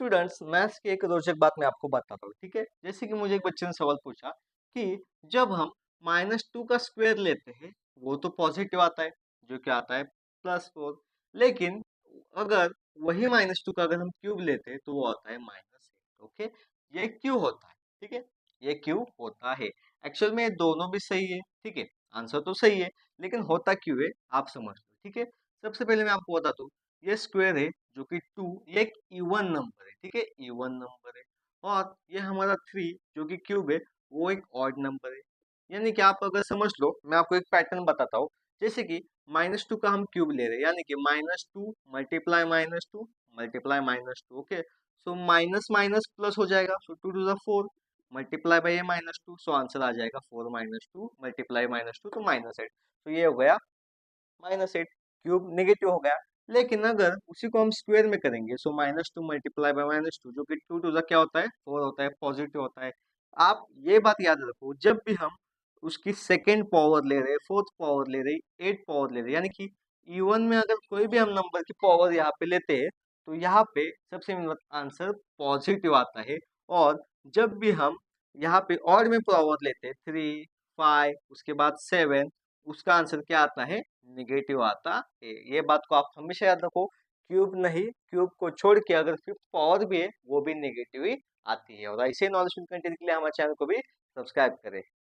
Students, maths की एक रोचक बात मैं आपको बताता हूँ। ठीक है, जैसे कि मुझे एक बच्चे ने सवाल पूछा कि जब हम -2 का स्क्वायर लेते हैं वो तो पॉजिटिव आता है, जो कि आता है +4। लेकिन अगर वही -2 का अगर हम क्यूब लेते हैं तो वो आता है -8। ओके, ये क्यों होता है? ठीक है, ये क्यों होता है? एक्चुअल में ये दोनों भी सही है। ठीक है, आंसर तो सही है, लेकिन होता क्यों है आप समझ लो। ठीक है, सबसे पहले मैं आपको बताता हूँ, ये स्क्वायर है जो कि 2, ये एक इवन नंबर है। ठीक है, इवन नंबर है। और ये हमारा 3 जो कि क्यूब है, वो एक ऑड नंबर है। यानी कि आप अगर समझ लो, मैं आपको एक पैटर्न बताता हूँ। जैसे कि -2 का हम क्यूब ले रहे हैं, यानी कि -2 multiply -2 multiply -2। Okay, so minus minus plus हो जाएगा, सो 2 टू द 4 मल्टीप्लाई बाय ये -2, सो आंसर आ जाएगा 4 -2 मल्टीप्लाई -2 तो -8। तो ये हो गया -8, क्यूब नेगेटिव हो गया। लेकिन अगर उसी को हम स्क्वायर में करेंगे, सो -2 मल्टीप्लाई बाय -2 जो कि 2 टू द क्या होता है 4 होता है, पॉजिटिव होता है। आप ये बात याद रखो, जब भी हम उसकी सेकेंड पावर ले रहे, फोर्थ पावर ले रहे, एट पावर ले रहे, यानी कि इवन में अगर कोई भी हम नंबर की पावर यहाँ पे लेते हैं तो यहाँ पे सबसे आंसर पॉजिटिव आता है। और जब भी हम यहाँ पे ऑड में पावर लेते हैं, 3, 5, उसके बाद 7, उसका आंसर क्या आता है? नेगेटिव आता है। ये बात को आप हमेशा याद रखो, क्यूब नहीं, क्यूब को छोड़ के अगर फिफ्थ पावर भी है वो भी नेगेटिव ही आती है। और ऐसे नॉलेज कंटेंट के लिए हमारे चैनल को भी सब्सक्राइब करें।